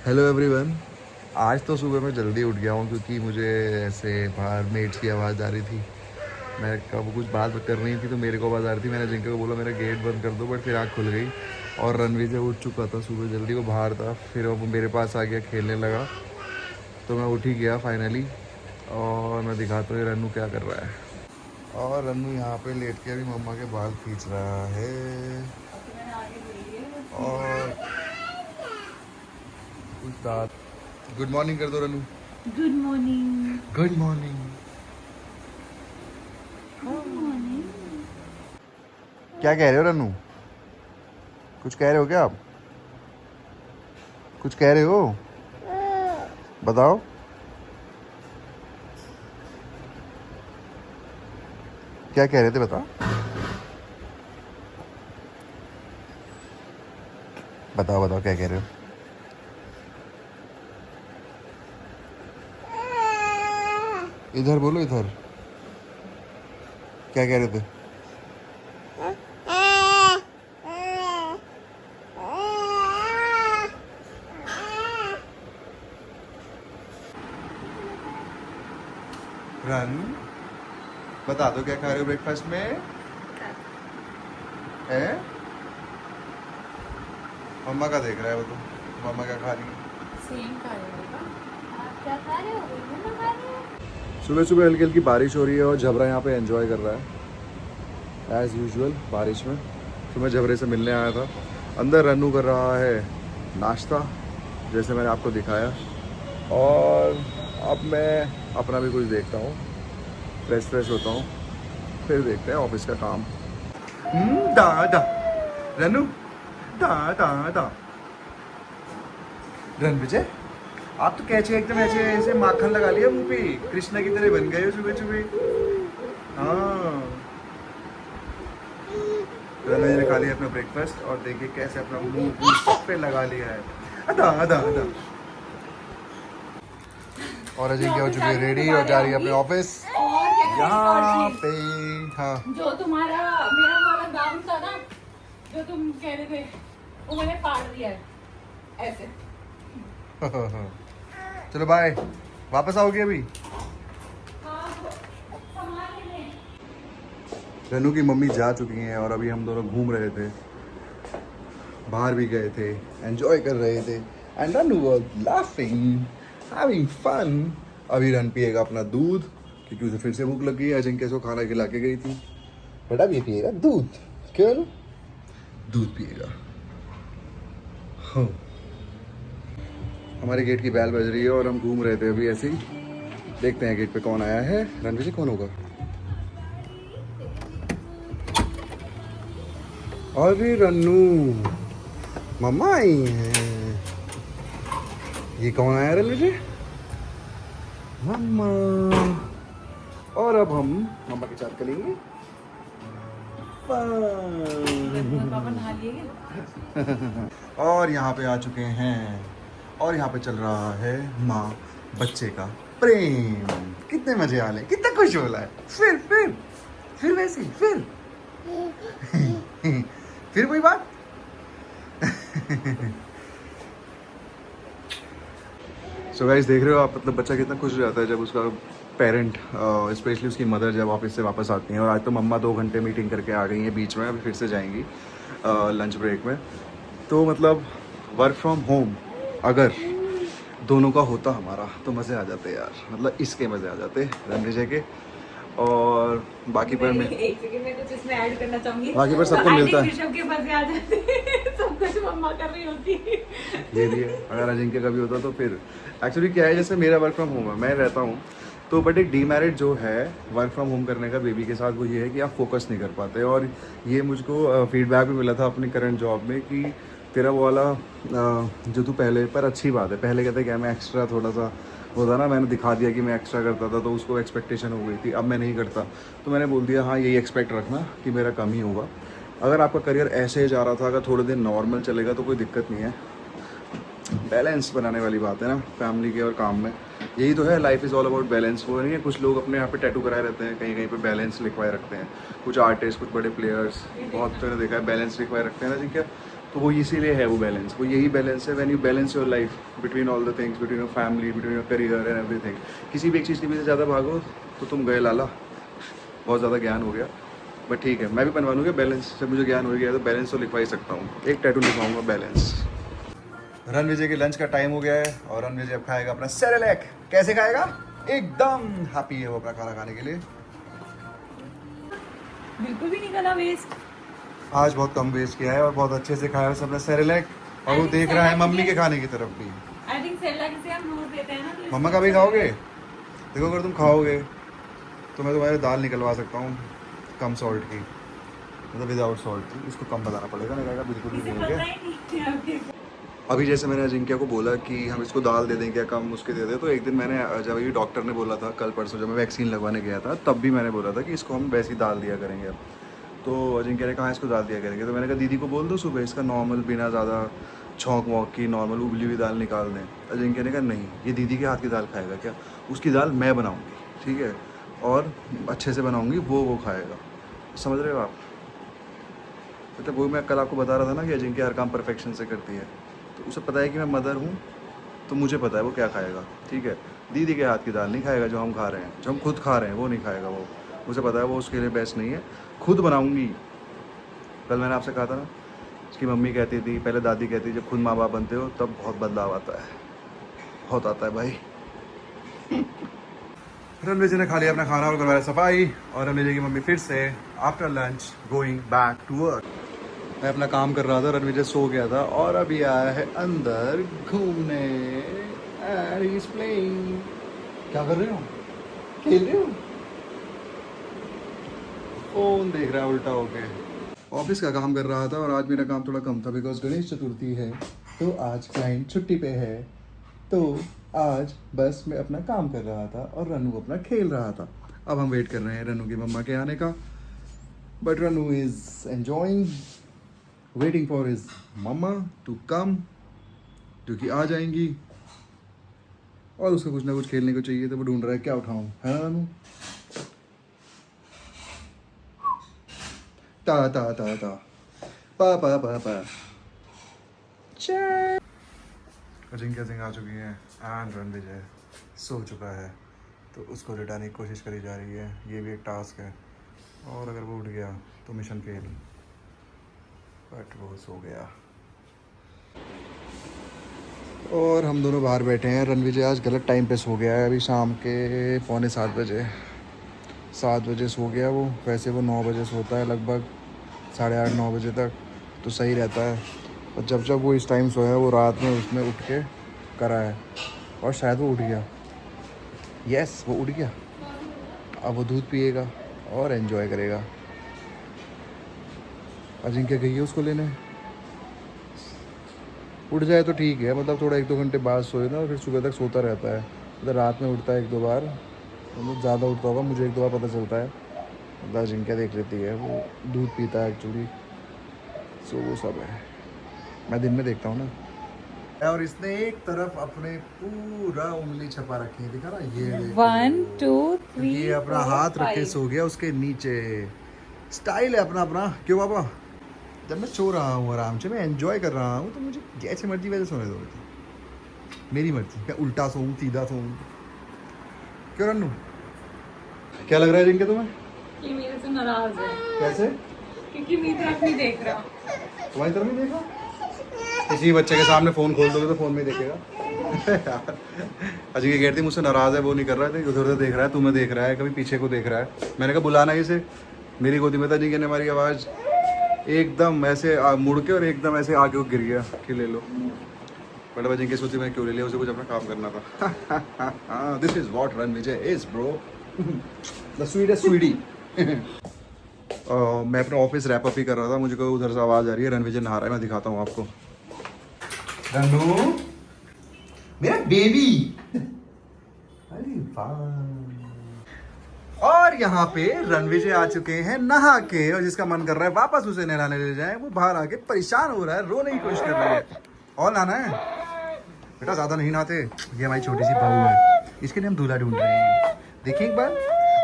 Hello everyone. आज तो सुबह मैं जल्दी उठ गया हूँ क्योंकि मुझे ऐसे बाहर मेट्स की आवाज़ आ रही थी। मैं कब कुछ बात कर रही थी तो मेरे को आवाज़ आ रही थी। मैंने जिनका को बोला मेरा गेट बंद कर दो, बट फिर आँख खुल गई और रणवीर से उठ चुका था सुबह जल्दी, वो बाहर था। फिर वो मेरे पास आ गया, खेलने लगा, तो मैं उठ ही गया फाइनली। और मैं दिखाता हूँ रन्नू क्या कर रहा है। और रन्नू यहाँ पे लेट के अभी मम्मा के बाल खींच रहा है। और गुड मॉर्निंग कर दो Rannu. Good morning. Good morning. Good morning. क्या कह रहे हो रन्नू? कुछ कह रहे हो क्या आप? कुछ कह रहे हो? बताओ। क्या कह रहे थे बताओ। बताओ बताओ क्या कह रहे हो? इधर बोलो, इधर क्या कह रहे थे? रन, बता दो क्या खा रहे हो ब्रेकफास्ट में? है मम्मा का देख रहा है वो तो। मम्मा क्या खा रही है? सेम खा रहे हो? आप क्या खा रहे हो? गुलगुला खा रहे हो? सुबह सुबह हल्की हल्की बारिश हो रही है और झबरा यहाँ पे एंजॉय कर रहा है एज़ यूजुअल बारिश में। तो मैं झबरे से मिलने आया था। अंदर रन्नू कर रहा है नाश्ता, जैसे मैंने आपको दिखाया। और अब मैं अपना भी कुछ देखता हूँ, फ्रेश होता हूँ, फिर देखते हैं ऑफिस का काम। दा दा रन्नू, दा दा दा। रन विजय, आप तो कैसे एकदम ऐसे ऐसे माखन लगा लिया मुंह पे, कृष्णा की तरह बन गए हो सुबह सुबह। हाँ, रन ने खा लिया अपना ब्रेकफास्ट और देखिए कैसे अपना मुंह सब पे लगा लिया है। अदा अदा अदा। और अजय क्या हो चुकी है रेडी और जा रही है अपने ऑफिस। और क्या करें? यहाँ पे हाँ, जो तुम्हारा मेरा वाला गाउन था ना, जो तुम कह रहे थे, वो मैंने फाड़ दिया है ऐसे। चलो बाय। वापस आओगे अभी? हाँ, संभाल के ले। रनू की मम्मी जा चुकी हैं और अभी हम दोनों घूम रहे थे, बाहर भी गए थे, एंजॉय कर रहे थे। And Ranu was laughing, having fun. अभी रन पिएगा अपना दूध क्योंकि उसे फिर से भूख लग गई है। अजिंक्य को खाना खिला के गई थी, बट अब ये पिएगा दूध। क्यों? दूध पिएगा। हाँ। हमारे गेट की बैल बज रही है और हम घूम रहे थे अभी ऐसे ही। देखते हैं गेट पे कौन आया है। रणवीर जी कौन होगा? अरे रन्नू, मम्मा आई हैं। ये कौन आया रणवीर जी? मम्मा। और अब हम मम्मा के साथ करेंगे पापा नहा लिए। और यहाँ पे आ चुके हैं और यहाँ पे चल रहा है माँ बच्चे का प्रेम। कितने मजे आ रहे, कितना खुश हो रहा है। फिर वैसे फिर फिर वही बात। सो गाइस देख रहे हो आप, मतलब बच्चा कितना खुश हो जाता है जब उसका पेरेंट, स्पेशली उसकी मदर जब ऑफिस से वापस आती हैं। और आज तो मम्मा 2 घंटे मीटिंग करके आ गई हैं बीच में, अभी फिर से जाएंगी लंच ब्रेक में। तो मतलब वर्क फ्रॉम होम अगर दोनों का होता हमारा तो मज़े आ जाते यार, मतलब इसके मज़े आ जाते रणविजय के। और बाकी पर मैं एक सेकंड में कुछ इसमें ऐड करना चाहूंगी। बाकी पर सबको मिलता है। ऋषभ के मजे आ जाते हैं। सब कुछ मम्मा कर रही होती। ये भी है, अगर अजिंक्य का भी होता तो फिर एक्चुअली क्या है, जैसे मेरा वर्क फ्रॉम होम है, मैं रहता हूँ तो, बट एक डीमेरिट जो है वर्क फ्रॉम होम करने का बेबी के साथ वो ये है कि आप फोकस नहीं कर पाते। और ये मुझको फीडबैक भी मिला था अपनी करंट जॉब में कि तेरा वो वाला जो तू पहले, पर अच्छी बात है, पहले कहते क्या मैं एक्स्ट्रा थोड़ा सा होता ना, मैंने दिखा दिया कि मैं एक्स्ट्रा करता था तो उसको एक्सपेक्टेशन हो गई थी। अब मैं नहीं करता तो मैंने बोल दिया हाँ यही एक्सपेक्ट रखना कि मेरा कम ही होगा। अगर आपका करियर ऐसे ही जा रहा था, अगर थोड़े दिन नॉर्मल चलेगा तो कोई दिक्कत नहीं है। बैलेंस बनाने वाली बात है ना फैमिली के और काम में। यही तो है, life is all about balance. वो नहीं है, कुछ लोग अपने यहाँ पे टैटू कराए रहते हैं, कहीं कहीं पे बैलेंस लिखवाए रखते हैं। कुछ आर्टिस्ट, कुछ बड़े प्लेयर्स, बहुत मैंने देखा है बैलेंस लिखवाए रखते हैं ना जी क्या। तो वो इसीलिए है वो बैलेंस, वो यही बैलेंस है when you balance your life between all the things, between your family, between your career and everything. किसी भी एक चीज़ के पीछे ज़्यादा भागो तो तुम गए लाला, बहुत ज़्यादा ज्ञान हो गया। बट ठीक है, मैं भी बनवा लूँगा बैलेंस। जब मुझे ज्ञान हो गया तो बैलेंस तो लिखवा ही सकता हूँ, एक टैटू लिखवाऊंगा बैलेंस। रणविजय के लंच का टाइम हो गया है और रणविजय अब खाएगा अपना सेरेलैक। कैसे खाएगा? एकदम हैप्पी है वो अपना खाना खाने के लिए। बिल्कुल भी नहीं गला वेस्ट। आज बहुत कम वेस्ट किया है और बहुत अच्छे से खाया है उसने अपना सेरेलैक, और वो देख रहा है मम्मी के खाने की तरफ भी। आई थिंक सेरेलैक से हम रोज देते हैं ना, तो मम्मा का भी खाओगे? देखो अगर तुम खाओगे तो मैं तुम्हारी दाल निकलवा सकता हूँ कम सॉल्ट की, मतलब विदाउट सॉल्ट की। इसको कम बताना पड़ेगा, नहीं रहेगा बिल्कुल भी इसे नहीं पता होगा। ही नहीं है अभी। अभी जैसे मैंने अजिंक्य को बोला कि हम इसको दाल दे दें क्या, कम उसके दे दें, तो एक दिन मैंने जब ये डॉक्टर ने बोला था कल परसों जब मैं वैक्सीन लगवाने गया था, तब भी मैंने बोला था कि इसको हम वैसी दाल दिया करेंगे अब। तो अजिंक्य ने कहा इसको दाल दिया करेंगे, तो मैंने कहा दीदी को बोल दो सुबह इसका नॉर्मल बिना ज़्यादा छौंक वौंक की नॉर्मल उबली हुई दाल निकाल दें। अजिंक्य ने कहा नहीं, ये दीदी के हाथ की दाल खाएगा क्या, उसकी दाल मैं बनाऊँगी, ठीक है, और अच्छे से बनाऊँगी, वो खाएगा। समझ रहे हो आप? मतलब वो मैं कल आपको बता रहा था ना कि अजिंक्य हर काम परफेक्शन से करती है, तो उसे पता है कि मैं मदर हूँ, तो मुझे पता है वो क्या खाएगा, ठीक है। दीदी के हाथ की दाल नहीं खाएगा, जो हम खा रहे हैं, जो हम खुद खा रहे हैं वो नहीं खाएगा वो। मुझे पता है वो उसके लिए बेस्ट नहीं है, खुद बनाऊंगी। कल मैंने आपसे कहा था ना, उसकी मम्मी कहती थी, पहले दादी कहती थी, जब खुद माँ बाप बनते हो तब बहुत बदलाव आता है, बहुत आता है भाई। रणविजय ने खा लिया अपना खाना और करवाया सफाई, और रणविजय की मम्मी फिर से after lunch going back to work. मैं अपना काम कर रहा था, रणविजय सो गया था और अभी आया है अंदर घूमने। And he's playing। क्या कर रहे हो? खेल रहे हो? फोन देख रहा है उल्टा होके। ऑफिस का काम कर रहा था और आज मेरा काम थोड़ा कम था बिकॉज गणेश चतुर्थी है, तो आज क्लाइंट छुट्टी पे है, तो आज बस मैं अपना काम कर रहा था और रनू अपना खेल रहा था। अब हम वेट कर रहे हैं रनू की मम्मा के आने का, but Ranu is enjoying, waiting for his mamma to come, जो कि आ जाएंगी, और उसका कुछ ना कुछ खेलने को चाहिए, तो वो ढूंढ रहा है क्या उठाऊं, है ना रनू? ता ता ता ता पा पा पा पा। अजिंक्य सिंह आ चुकी है एंड रणविजय सो चुका है, तो उसको लिटाने की कोशिश करी जा रही है। ये भी एक टास्क है, और अगर वो उठ गया तो मिशन फेल, बट वो सो गया। और हम दोनों बाहर बैठे हैं। रणविजय आज गलत टाइम पे सो गया है, अभी शाम के 6:45 बजे, 7 बजे सो गया वो। वैसे वो 9 बजे सोता है लगभग, 8:30-9 बजे तक, तो सही रहता है। और जब जब वो इस टाइम सोया वो रात में उसने उठ के करा है, और शायद वो उठ गया, यस वो उठ गया। अब वो दूध पिएगा और एंजॉय करेगा। अजिंक्य गई है उसको लेने, उठ जाए तो ठीक है, मतलब थोड़ा 1-2 घंटे बाद सोए ना, फिर सुबह तक सोता रहता है, मतलब रात में उठता है 1-2 बार, मतलब ज़्यादा उठता होगा, मुझे 1-2 बार पता चलता है। मतलब अजिंक्य देख लेती है, वो दूध पीता है एक्चुअली, सो वो सब है। मैं दिन में देखता हूँ ना। और इसने एक तरफ अपने पूरा उंगली छपा रखी है, दिखा ना, ये देखो। 1 2 3 ये अपना हाथ रख के सो गया उसके नीचे। स्टाइल है अपना अपना, क्यों पापा? जब मैं सो रहा हूँ आराम से, मैं एंजॉय कर रहा हूँ, तो मुझे जैसे मर्जी वैसे सोने दो, मेरी मर्जी। मैं उल्टा सोऊं, सीधा सोऊं, क्यों रन्नू? क्या लग रहा है जिनके तुम्हें? ये मेरे से नाराज है, कैसे? क्योंकि मेरी तरफ नहीं देख रहा। तुम्हारी तरफ नहीं देखा? किसी बच्चे के सामने फ़ोन खोल दोगे तो फ़ोन में ही देखेगा। अजय कहती मुझसे नाराज़ है, वो नहीं कर रहा है, उधर उधर देख रहा है, तुम्हें देख रहा है, कभी पीछे को देख रहा है। मैंने कहा बुलाना इसे, मेरी गोदी में था जी, कहने हमारी आवाज़ एकदम ऐसे मुड़ के और एकदम ऐसे आगे गिर गया कि ले लो। बट अजय की सोची मैं क्यों ले लिया, उसे कुछ अपना काम करना था। This is what Ranvijay is bro, the sweetest sweety. मैं अपना ऑफिस रैप अप ही कर रहा था, मुझे उधर से आवाज़ आ रही है, रणविजय नहा रहा है, मैं दिखाता हूँ आपको। रन्नू मेरा बेबी, अरे वाह। और यहाँ पे रणविजय आ चुके हैं नहा के, और जिसका मन कर रहा है वापस उसे नहलाने ले जाए, वो बाहर आके परेशान हो रहा है, रोने की कोशिश कर रहा है। और नहाना है बेटा, ज़्यादा नहीं नहाते। ये हमारी छोटी सी बहू है, इसके लिए हम दूल्हा ढूंढ रहे हैं। देखिए एक बार,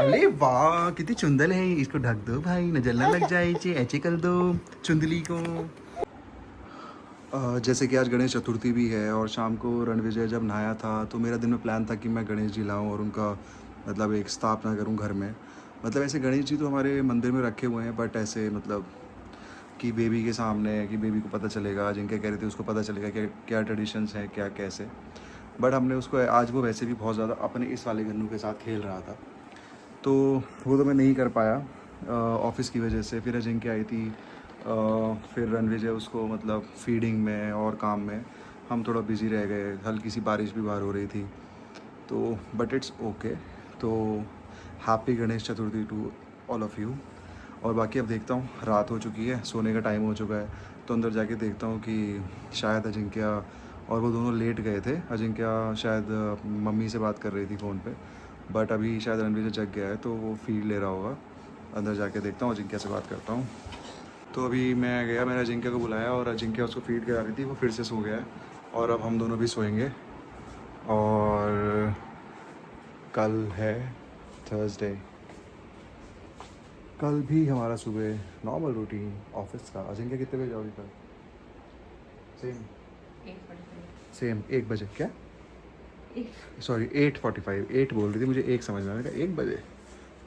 अरे वाह कितनी चुंदल है, इसको ढक दो भाई, नजर ना लग जाए, ऐसे कर दो चुंदली को। और यहाँ पे रणविजय आ चुके हैं नहा के, और जिसका मन कर रहा है वापस उसे नहलाने ले जाए, वो बाहर आके परेशान हो रहा है, रोने की कोशिश कर रहा है। ये हमारी छोटी सी बहू है, इसके लिए हम दूल्हा ढूंढ रहे हैं। देखिए एक बार, अरे वाह कितनी चुंदल है, इसको ढक दो भाई, नजर ना लग जाए, ऐसे कर दो जैसे कि आज गणेश चतुर्थी भी है और शाम को रणविजय जब नहाया था तो मेरा दिन में प्लान था कि मैं गणेश जी लाऊं और उनका मतलब एक स्थापना करूं घर में। मतलब ऐसे गणेश जी तो हमारे मंदिर में रखे हुए हैं, बट ऐसे मतलब कि बेबी के सामने, कि बेबी को पता चलेगा, जिनके कह रहे थे उसको पता चलेगा क्या क्या ट्रेडिशंस हैं, क्या कैसे। बट हमने उसको आज, वो वैसे भी बहुत ज़्यादा अपने इस वाले गन्नू के साथ खेल रहा था, तो वो तो मैं नहीं कर पाया ऑफिस की वजह से। फिर अजिंक्य आई थी, फिर रणविजय उसको मतलब फीडिंग में और काम में हम थोड़ा बिजी रह गए, हल्की सी बारिश भी बाहर हो रही थी, तो बट इट्स ओके। तो happy Ganesh Chaturthi to all of you. और बाकी अब देखता हूँ, रात हो चुकी है, सोने का टाइम हो चुका है, तो अंदर जाके देखता हूँ कि शायद अजिंक्य और वो दोनों लेट गए थे। अजिंक्य शायद मम्मी से बात कर रही थी फ़ोन पे, बट अभी शायद रणवीर जग गया है तो वो फीड ले रहा होगा। अंदर जाके देखता हूँ, अजिंक्य से बात करता हूँ। तो अभी मैं गया, मैंने अजिंक्य को बुलाया और अजिंक्य उसको फीड करा रही थी, वो फिर से सो गया है और अब हम दोनों भी सोएंगे। और कल है थर्सडे, कल भी हमारा सुबह नॉर्मल रूटीन ऑफिस का। अजिंक्य कितने बजे जाओगी कल? सेम 1 बजे क्या? सॉरी 8:45, 8 बोल रही थी, मुझे 1 समझ में आया, 1 बजे।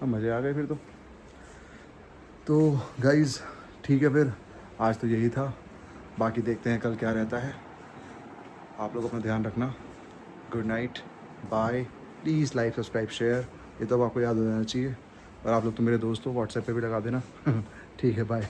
हाँ मज़े आ गए फिर तो गाइज़ ठीक है, फिर आज तो यही था, बाकी देखते हैं कल क्या रहता है। आप लोग अपना ध्यान रखना। Good night, bye. Please like subscribe share, ये तो अब आपको याद हो जाना चाहिए। और आप लोग तो मेरे दोस्त हो, व्हाट्सएप पे भी लगा देना। ठीक है, बाय।